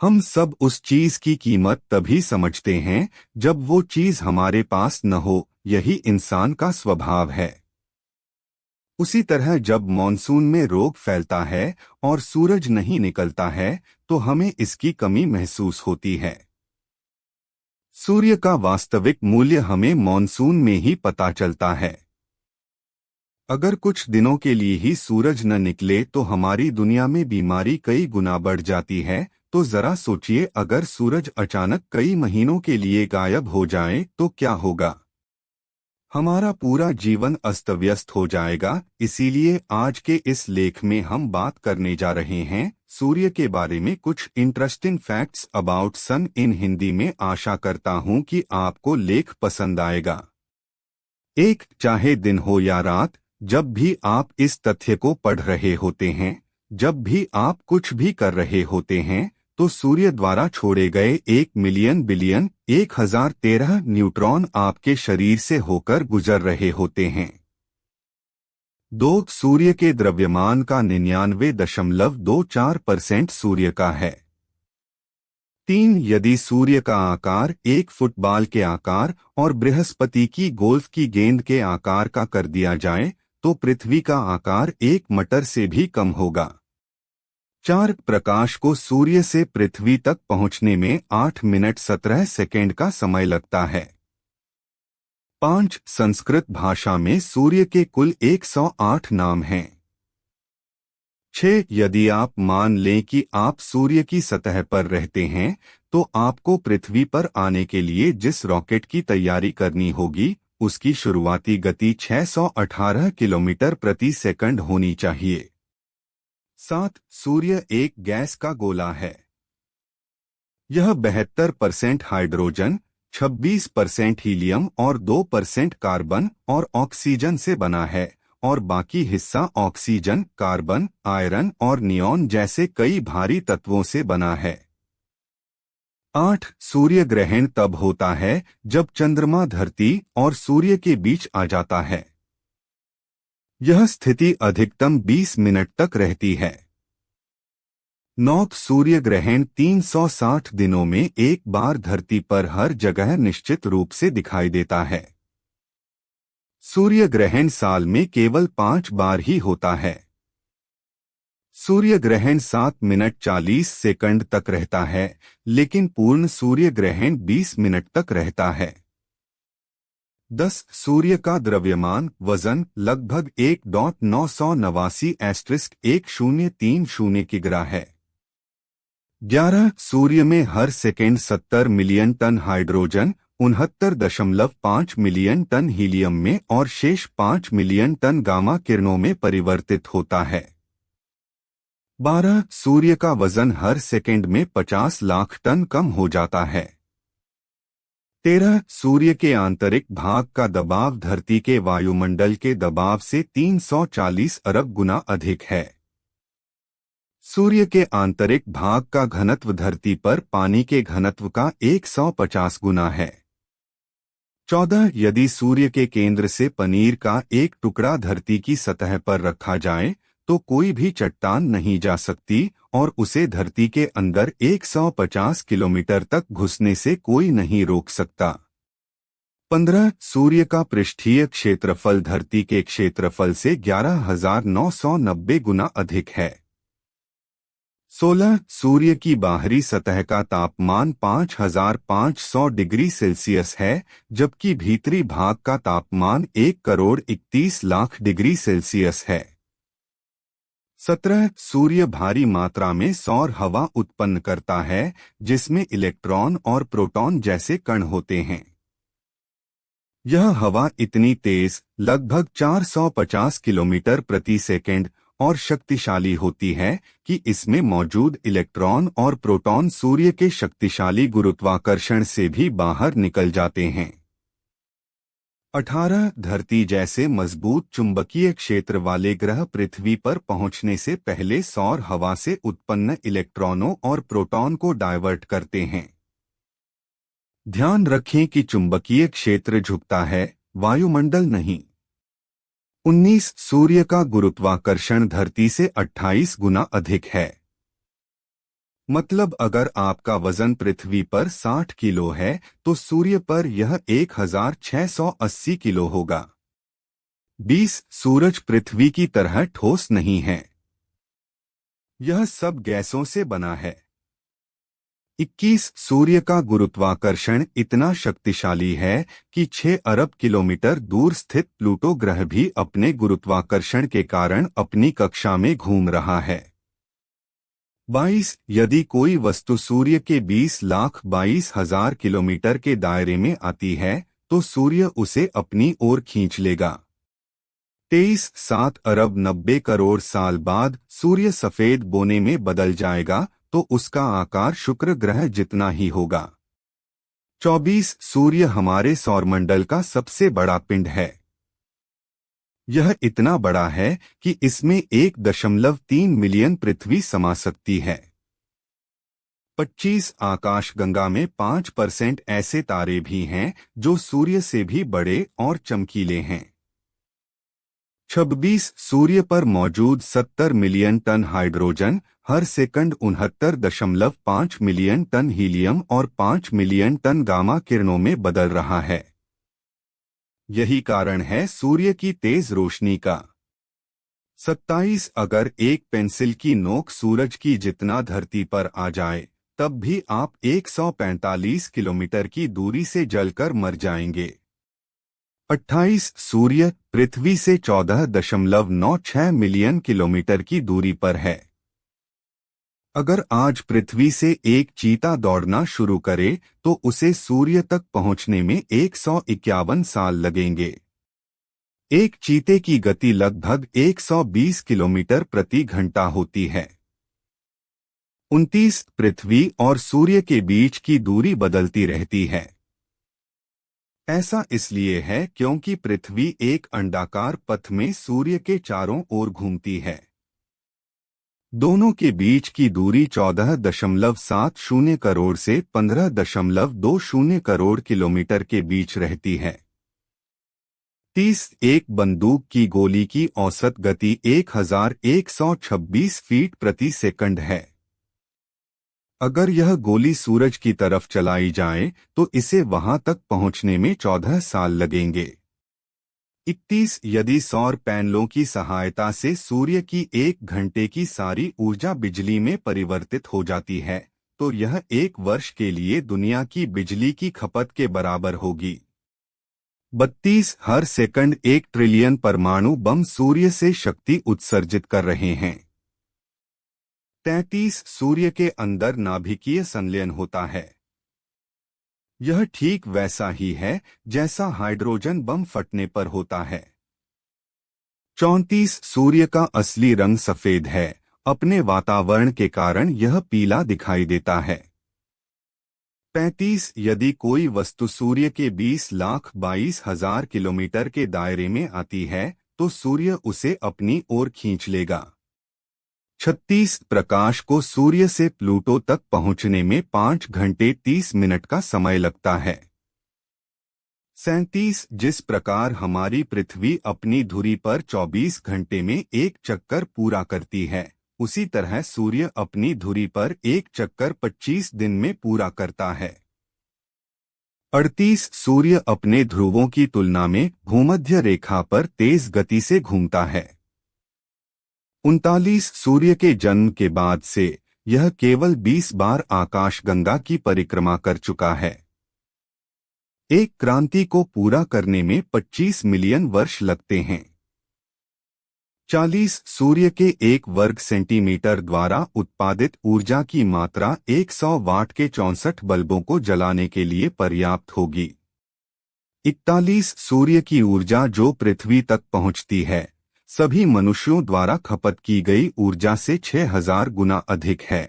हम सब उस चीज की कीमत तभी समझते हैं जब वो चीज हमारे पास न हो। यही इंसान का स्वभाव है। उसी तरह जब मॉनसून में रोग फैलता है और सूरज नहीं निकलता है तो हमें इसकी कमी महसूस होती है। सूर्य का वास्तविक मूल्य हमें मॉनसून में ही पता चलता है। अगर कुछ दिनों के लिए ही सूरज न निकले तो हमारी दुनिया में बीमारी कई गुना बढ़ जाती है। तो जरा सोचिए, अगर सूरज अचानक कई महीनों के लिए गायब हो जाए तो क्या होगा। हमारा पूरा जीवन अस्त व्यस्त हो जाएगा। इसीलिए आज के इस लेख में हम बात करने जा रहे हैं सूर्य के बारे में, कुछ इंटरेस्टिंग फैक्ट्स अबाउट सन इन हिंदी में। आशा करता हूं कि आपको लेख पसंद आएगा। एक, चाहे दिन हो या रात, जब भी आप इस तथ्य को पढ़ रहे होते हैं, जब भी आप कुछ भी कर रहे होते हैं, तो सूर्य द्वारा छोड़े गए 1 मिलियन बिलियन 1013 न्यूट्रॉन आपके शरीर से होकर गुजर रहे होते हैं। 2, सूर्य के द्रव्यमान का 99.24% सूर्य का है। 3, यदि सूर्य का आकार एक फुटबॉल के आकार और बृहस्पति की गोल्फ की गेंद के आकार का कर दिया जाए तो पृथ्वी का आकार एक मटर से भी कम होगा। 4, प्रकाश को सूर्य से पृथ्वी तक पहुंचने में 8 मिनट 17 सेकंड का समय लगता है। 5, संस्कृत भाषा में सूर्य के कुल 108 नाम हैं। 6, यदि आप मान लें कि आप सूर्य की सतह पर रहते हैं तो आपको पृथ्वी पर आने के लिए जिस रॉकेट की तैयारी करनी होगी उसकी शुरुआती गति 618 किलोमीटर प्रति सेकंड होनी चाहिए। 7, सूर्य एक गैस का गोला है। यह 72% हाइड्रोजन, 26% हीलियम और 2% कार्बन और ऑक्सीजन से बना है, और बाकी हिस्सा ऑक्सीजन, कार्बन, आयरन और नियॉन जैसे कई भारी तत्वों से बना है। 8, सूर्य ग्रहण तब होता है जब चंद्रमा धरती और सूर्य के बीच आ जाता है। यह स्थिति अधिकतम 20 मिनट तक रहती है। 9, सूर्य ग्रहण 360 दिनों में एक बार धरती पर हर जगह निश्चित रूप से दिखाई देता है। सूर्य ग्रहण साल में केवल 5 बार ही होता है। सूर्य ग्रहण 7 मिनट 40 सेकंड तक रहता है, लेकिन पूर्ण सूर्य ग्रहण 20 मिनट तक रहता है। 10, सूर्य का द्रव्यमान वजन लगभग 1.989*1030 किग्रा है। 11, सूर्य में हर second 70 million ton hydrogen, 69.5 million ton helium में और शेष 5 मिलियन टन गामा किरणों में परिवर्तित होता है। 12, सूर्य का वजन हर सेकेंड में 50 लाख टन कम हो जाता है। 13, सूर्य के आंतरिक भाग का दबाव धरती के वायुमंडल के दबाव से 340 अरब गुना अधिक है। सूर्य के आंतरिक भाग का घनत्व धरती पर पानी के घनत्व का 150 गुना है। 14, यदि सूर्य के केंद्र से पनीर का एक टुकड़ा धरती की सतह पर रखा जाए तो कोई भी चट्टान नहीं जा सकती और उसे धरती के अंदर 150 किलोमीटर तक घुसने से कोई नहीं रोक सकता। 15, सूर्य का पृष्ठीय क्षेत्रफल धरती के क्षेत्रफल से 11,990 गुना अधिक है। 16, सूर्य की बाहरी सतह का तापमान 5,500 डिग्री सेल्सियस है, जबकि भीतरी भाग का तापमान 1,31,00,000 डिग्री सेल्सियस है। 17, सूर्य भारी मात्रा में सौर हवा उत्पन्न करता है जिसमें इलेक्ट्रॉन और प्रोटॉन जैसे कण होते हैं। यह हवा इतनी तेज, लगभग 450 किलोमीटर प्रति सेकंड और शक्तिशाली होती है कि इसमें मौजूद इलेक्ट्रॉन और प्रोटॉन सूर्य के शक्तिशाली गुरुत्वाकर्षण से भी बाहर निकल जाते हैं। 18, धरती जैसे मजबूत चुंबकीय क्षेत्र वाले ग्रह पृथ्वी पर पहुंचने से पहले सौर हवा से उत्पन्न इलेक्ट्रॉनों और प्रोटॉन को डायवर्ट करते हैं। ध्यान रखें कि चुंबकीय क्षेत्र झुकता है, वायुमंडल नहीं। 19, सूर्य का गुरुत्वाकर्षण धरती से 28 गुना अधिक है। मतलब अगर आपका वजन पृथ्वी पर 60 किलो है तो सूर्य पर यह 1680 किलो होगा। 20 सूरज पृथ्वी की तरह ठोस नहीं है, यह सब गैसों से बना है। 21 सूर्य का गुरुत्वाकर्षण इतना शक्तिशाली है कि 6 अरब किलोमीटर दूर स्थित प्लूटो ग्रह भी अपने गुरुत्वाकर्षण के कारण अपनी कक्षा में घूम रहा है। 22 यदि कोई वस्तु सूर्य के 20,22,000 किलोमीटर के दायरे में आती है तो सूर्य उसे अपनी ओर खींच लेगा। 23 7 अरब 90 करोड़ साल बाद सूर्य सफेद बोने में बदल जाएगा तो उसका आकार शुक्र ग्रह जितना ही होगा। 24 सूर्य हमारे सौरमंडल का सबसे बड़ा पिंड है। यह इतना बड़ा है कि इसमें 1.3 मिलियन पृथ्वी समा सकती है। 25 आकाशगंगा में 5% ऐसे तारे भी हैं जो सूर्य से भी बड़े और चमकीले हैं। 26 सूर्य पर मौजूद 70 मिलियन टन हाइड्रोजन हर सेकंड 69.5 मिलियन टन हीलियम और 5 मिलियन टन गामा किरणों में बदल रहा है। यही कारण है सूर्य की तेज रोशनी का। 27 अगर एक पेंसिल की नोक सूरज की जितना धरती पर आ जाए तब भी आप 145 किलोमीटर की दूरी से जलकर मर जाएंगे। 28 सूर्य पृथ्वी से 14.96 मिलियन किलोमीटर की दूरी पर है। अगर आज पृथ्वी से एक चीता दौड़ना शुरू करे तो उसे सूर्य तक पहुंचने में 151 साल लगेंगे। एक चीते की गति लगभग 120 किलोमीटर प्रति घंटा होती है। 29 पृथ्वी और सूर्य के बीच की दूरी बदलती रहती है। ऐसा इसलिए है क्योंकि पृथ्वी एक अंडाकार पथ में सूर्य के चारों ओर घूमती है। दोनों के बीच की दूरी 14.70 करोड़ से 15.20 करोड़ किलोमीटर के बीच रहती है। 30 एक बंदूक की गोली की औसत गति 1126 फीट प्रति सेकंड है। अगर यह गोली सूरज की तरफ चलाई जाए तो इसे वहां तक पहुंचने में 14 साल लगेंगे। 31 यदि सौर पैनलों की सहायता से सूर्य की 1 घंटे की सारी ऊर्जा बिजली में परिवर्तित हो जाती है तो यह 1 वर्ष के लिए दुनिया की बिजली की खपत के बराबर होगी। 32 हर सेकंड 1 ट्रिलियन परमाणु बम सूर्य से शक्ति उत्सर्जित कर रहे हैं। 33 सूर्य के अंदर नाभिकीय संलयन होता है। यह ठीक वैसा ही है जैसा हाइड्रोजन बम फटने पर होता है। 34 सूर्य का असली रंग सफेद है, अपने वातावरण के कारण यह पीला दिखाई देता है। 35 यदि कोई वस्तु सूर्य के 20,22,000 किलोमीटर के दायरे में आती है तो सूर्य उसे अपनी ओर खींच लेगा। 36 प्रकाश को सूर्य से प्लूटो तक पहुंचने में 5 घंटे 30 मिनट का समय लगता है। 37 जिस प्रकार हमारी पृथ्वी अपनी धुरी पर 24 घंटे में एक चक्कर पूरा करती है उसी तरह सूर्य अपनी धुरी पर एक चक्कर 25 दिन में पूरा करता है। 38 सूर्य अपने ध्रुवों की तुलना में भूमध्य रेखा पर तेज गति से घूमता है। 39 सूर्य के जन्म के बाद से यह केवल 20 बार आकाशगंगा की परिक्रमा कर चुका है। एक क्रांति को पूरा करने में 25 मिलियन वर्ष लगते हैं। 40 सूर्य के 1 वर्ग सेंटीमीटर द्वारा उत्पादित ऊर्जा की मात्रा 100 वाट के 64 बल्बों को जलाने के लिए पर्याप्त होगी। 41 सूर्य की ऊर्जा जो पृथ्वी तक पहुंचती है सभी मनुष्यों द्वारा खपत की गई ऊर्जा से 6000 गुना अधिक है।